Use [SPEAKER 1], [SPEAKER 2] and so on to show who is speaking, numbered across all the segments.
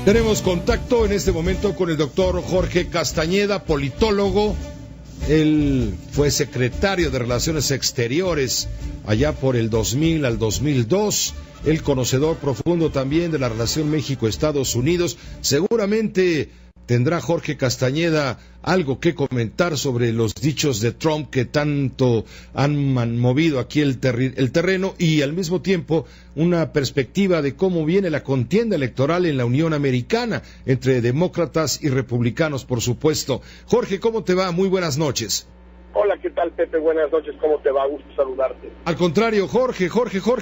[SPEAKER 1] Tenemos contacto en este momento con el doctor Jorge Castañeda, politólogo. Él fue secretario de Relaciones Exteriores allá por el 2000 al 2002. El conocedor profundo también de la relación México-Estados Unidos. Seguramente tendrá Jorge Castañeda algo que comentar sobre los dichos de Trump que tanto han movido aquí el terreno, y al mismo tiempo una perspectiva de cómo viene la contienda electoral en la Unión Americana entre demócratas y republicanos, por supuesto. Jorge, ¿cómo te va? Muy buenas noches.
[SPEAKER 2] Hola, ¿qué tal, Pepe? Buenas noches, ¿cómo te va? Gusto saludarte.
[SPEAKER 1] Al contrario, Jorge,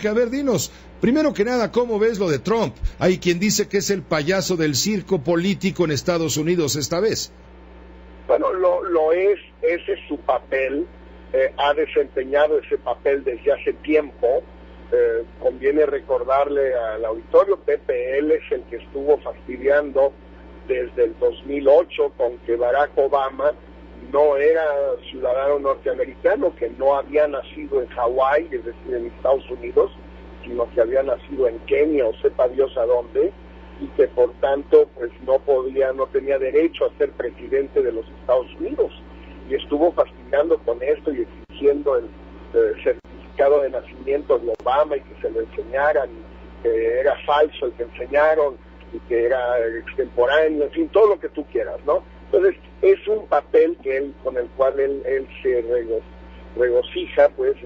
[SPEAKER 1] a ver, dinos, primero que nada, ¿cómo ves lo de Trump? Hay quien dice que es el payaso del circo político en Estados Unidos esta vez.
[SPEAKER 2] Bueno, lo es, ese es su papel, ha desempeñado ese papel desde hace tiempo. Conviene recordarle al auditorio, Pepe, él es el que estuvo fastidiando desde el 2008 con que Barack Obama no era ciudadano norteamericano, que no había nacido en Hawái, es decir, en Estados Unidos, sino que había nacido en Kenia o sepa Dios a dónde, y que por tanto pues no tenía derecho a ser presidente de los Estados Unidos. Y estuvo fastidiando con esto y exigiendo el certificado de nacimiento de Obama y que se lo enseñaran, y que era falso el que enseñaron y que era extemporáneo, en fin, todo lo que tú quieras, ¿no? Entonces, es un papel con el cual él se regocija, pues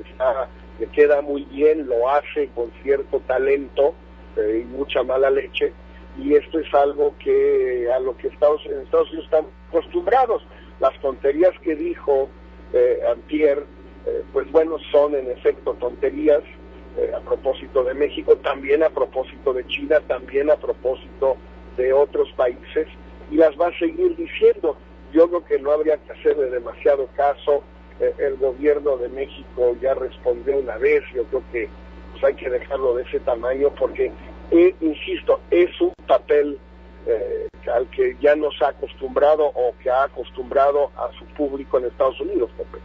[SPEAKER 2] le queda muy bien, lo hace con cierto talento y mucha mala leche, y esto es algo a lo que en Estados Unidos están acostumbrados. Las tonterías que dijo antier, pues bueno, son en efecto tonterías, a propósito de México, también a propósito de China, también a propósito de otros países, y las va a seguir diciendo. Yo creo que no habría que hacerle demasiado caso. El gobierno de México ya respondió una vez. Yo creo que pues hay que dejarlo de ese tamaño porque, insisto, es un papel al que ya nos ha acostumbrado o que ha acostumbrado a su público en Estados Unidos, Pepe.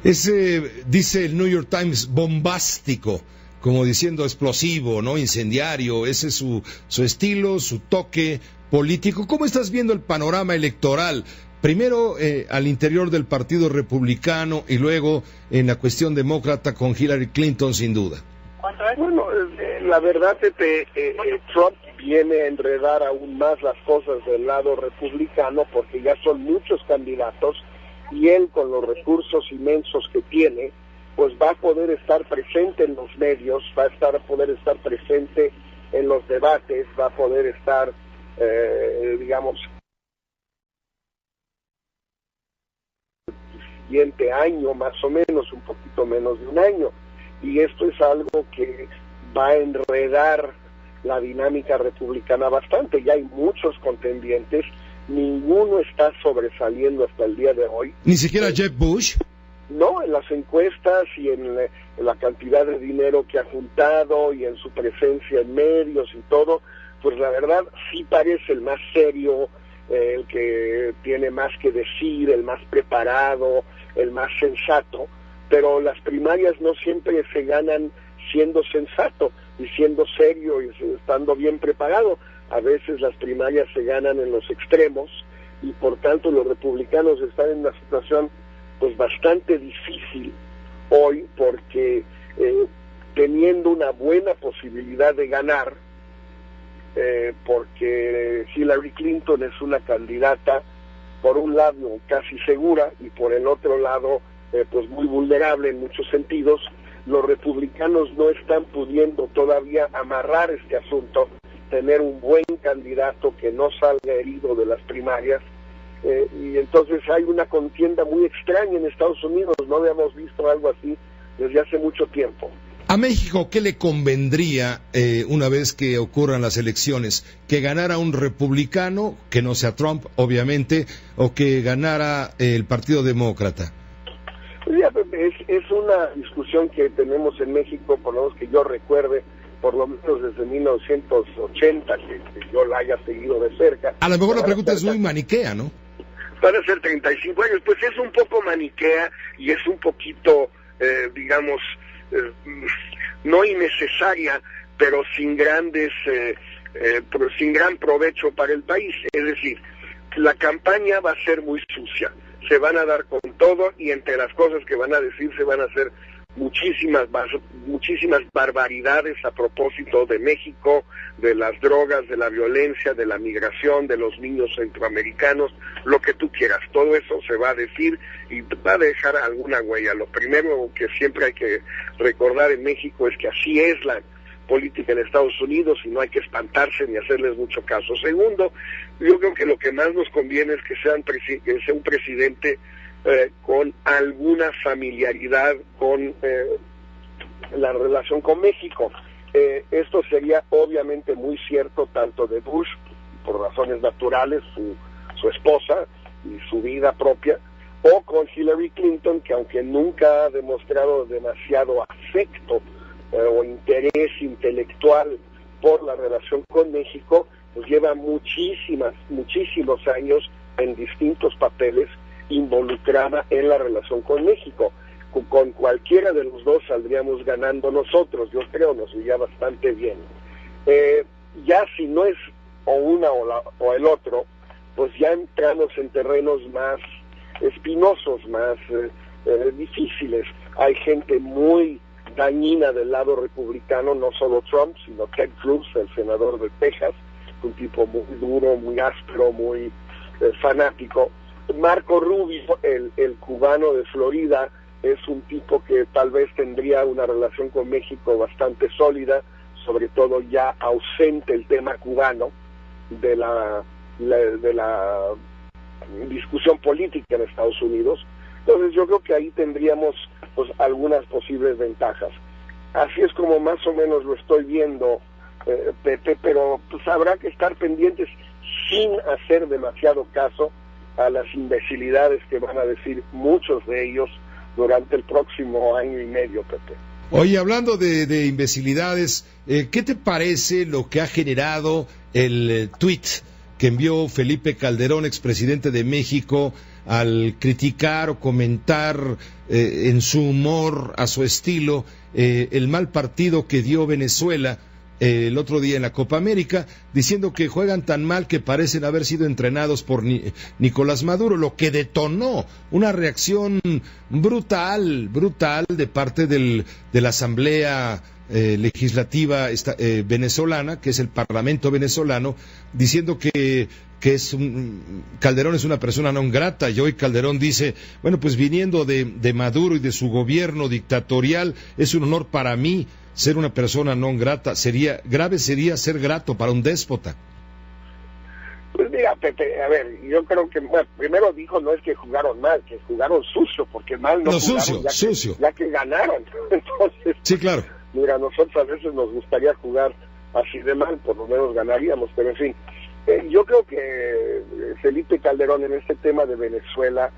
[SPEAKER 1] Dice el New York Times, bombástico, como diciendo explosivo, ¿no? Incendiario. Ese es su estilo, su toque político. ¿Cómo estás viendo el panorama electoral? Primero al interior del Partido Republicano y luego en la cuestión demócrata con Hillary Clinton, sin duda.
[SPEAKER 2] Bueno, la verdad, Pepe, Trump viene a enredar aún más las cosas del lado republicano porque ya son muchos candidatos y él, con los recursos inmensos que tiene, pues va a poder estar presente en los medios, va a poder estar presente en los debates, va a poder estar, digamos, siguiente año, más o menos, un poquito menos de un año, y esto es algo que va a enredar la dinámica republicana bastante. Ya hay muchos contendientes, ninguno está sobresaliendo hasta el día de hoy.
[SPEAKER 1] ¿Ni siquiera Jeb Bush?
[SPEAKER 2] No, en las encuestas y en la cantidad de dinero que ha juntado y en su presencia en medios y todo, pues la verdad sí parece el más serio, el que tiene más que decir, el más preparado, el más sensato, pero las primarias no siempre se ganan siendo sensato y siendo serio y estando bien preparado. A veces las primarias se ganan en los extremos y por tanto los republicanos están en una situación pues bastante difícil hoy porque teniendo una buena posibilidad de ganar, porque Hillary Clinton es una candidata, por un lado casi segura y por el otro lado pues muy vulnerable en muchos sentidos. Los republicanos no están pudiendo todavía amarrar este asunto, tener un buen candidato que no salga herido de las primarias, y entonces hay una contienda muy extraña en Estados Unidos. No habíamos visto algo así desde hace mucho tiempo.
[SPEAKER 1] ¿A México qué le convendría una vez que ocurran las elecciones? ¿Que ganara un republicano, que no sea Trump, obviamente, o que ganara el Partido Demócrata?
[SPEAKER 2] Es una discusión que tenemos en México, por lo menos que yo recuerde, por lo menos desde 1980, que yo la haya seguido de cerca.
[SPEAKER 1] A lo mejor la pregunta es muy maniquea, ¿no?
[SPEAKER 2] Van a ser 35 años, pues es un poco maniquea y es un poquito, digamos, no innecesaria, pero sin grandes sin gran provecho para el país. Es decir, la campaña va a ser muy sucia, se van a dar con todo y entre las cosas que van a decir se van a hacer muchísimas barbaridades a propósito de México, de las drogas, de la violencia, de la migración, de los niños centroamericanos, lo que tú quieras. Todo eso se va a decir y va a dejar alguna huella. Lo primero que siempre hay que recordar en México es que así es la política en Estados Unidos y no hay que espantarse ni hacerles mucho caso. Segundo, yo creo que lo que más nos conviene es que sea un presidente con alguna familiaridad con la relación con México. Esto sería obviamente muy cierto tanto de Bush, por razones naturales, su esposa y su vida propia, o con Hillary Clinton, que aunque nunca ha demostrado demasiado afecto o interés intelectual por la relación con México, pues lleva muchísimos años en distintos papeles involucrada en la relación con México. Con cualquiera de los dos saldríamos ganando nosotros, yo creo, nos iría bastante bien. Ya si no es o una o el otro, pues ya entramos en terrenos más espinosos, más difíciles. Hay gente muy dañina del lado republicano, no solo Trump, sino Ted Cruz, el senador de Texas, un tipo muy duro, muy áspero, muy fanático. Marco Rubio, el cubano de Florida, es un tipo que tal vez tendría una relación con México bastante sólida, sobre todo ya ausente el tema cubano de la discusión política en Estados Unidos. Entonces yo creo que ahí tendríamos pues algunas posibles ventajas. Así es como más o menos lo estoy viendo, Pepe, pero pues habrá que estar pendientes sin hacer demasiado caso a las imbecilidades que van a decir muchos de ellos durante el próximo año y medio, Pepe.
[SPEAKER 1] Oye, hablando de imbecilidades, ¿qué te parece lo que ha generado el tuit que envió Felipe Calderón, expresidente de México, al criticar o comentar en su humor, a su estilo, el mal partido que dio Venezuela el otro día en la Copa América, diciendo que juegan tan mal que parecen haber sido entrenados por Nicolás Maduro, lo que detonó una reacción brutal de parte de la Asamblea Legislativa venezolana, que es el Parlamento venezolano, diciendo que Calderón es una persona non grata, y hoy Calderón dice, bueno, pues viniendo de Maduro y de su gobierno dictatorial, es un honor para mí ser una persona non grata. Grave sería ser grato para un déspota.
[SPEAKER 2] Pues mira, Pepe, a ver, yo creo que, bueno, primero dijo no es que jugaron mal, que jugaron sucio, porque mal no jugaron,
[SPEAKER 1] sucio.
[SPEAKER 2] Ya que ganaron. Entonces,
[SPEAKER 1] sí, claro.
[SPEAKER 2] Mira, nosotros a veces nos gustaría jugar así de mal, por lo menos ganaríamos, pero en fin. Yo creo que Felipe Calderón en este tema de Venezuela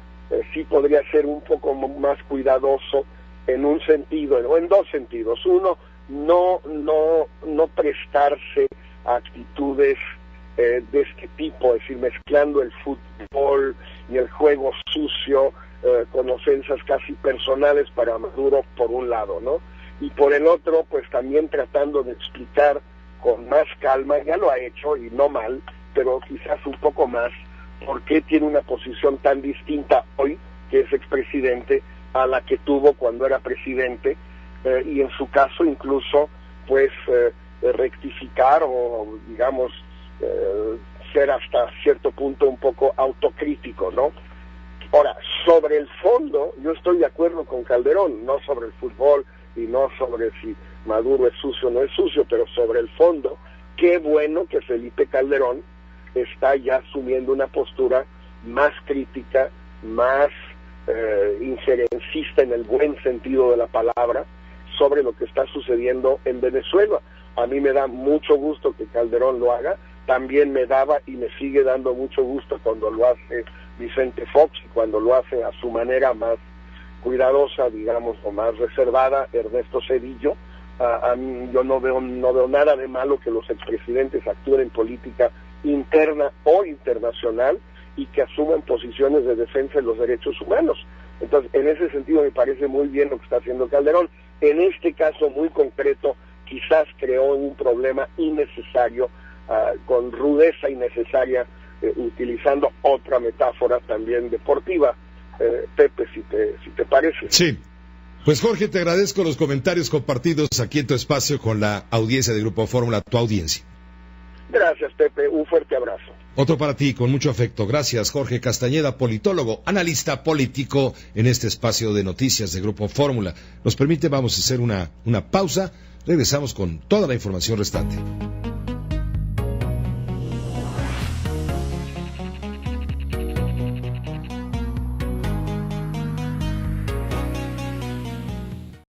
[SPEAKER 2] sí podría ser un poco más cuidadoso en un sentido, o en dos sentidos. Uno, no prestarse a actitudes de este tipo, es decir, mezclando el fútbol y el juego sucio con ofensas casi personales para Maduro por un lado, ¿no? Y por el otro, pues también tratando de explicar con más calma, ya lo ha hecho y no mal, pero quizás un poco más, por qué tiene una posición tan distinta hoy, que es expresidente, a la que tuvo cuando era presidente, y en su caso incluso, pues, rectificar o, digamos, ser hasta cierto punto un poco autocrítico, ¿no? Ahora, sobre el fondo, yo estoy de acuerdo con Calderón, no sobre el fútbol y no sobre si Maduro es sucio o no es sucio, pero sobre el fondo, qué bueno que Felipe Calderón está ya asumiendo una postura más crítica, más injerencista en el buen sentido de la palabra, sobre lo que está sucediendo en Venezuela. A mí me da mucho gusto que Calderón lo haga, también me daba y me sigue dando mucho gusto cuando lo hace Vicente Fox y cuando lo hace a su manera más cuidadosa, digamos, o más reservada, Ernesto Zedillo. A mí, yo no veo nada de malo que los expresidentes actúen en política interna o internacional y que asuman posiciones de defensa de los derechos humanos. Entonces, en ese sentido me parece muy bien lo que está haciendo Calderón. En este caso muy concreto, quizás creó un problema innecesario con rudeza innecesaria, utilizando otra metáfora también deportiva. Pepe, si te parece.
[SPEAKER 1] Sí. Pues Jorge, te agradezco los comentarios compartidos aquí en tu espacio con la audiencia de Grupo Fórmula, tu audiencia.
[SPEAKER 2] Gracias, Pepe, un fuerte abrazo.
[SPEAKER 1] Otro para ti, con mucho afecto. Gracias, Jorge Castañeda, politólogo, analista político en este espacio de noticias de Grupo Fórmula. Nos permite, vamos a hacer una pausa. Regresamos con toda la información restante.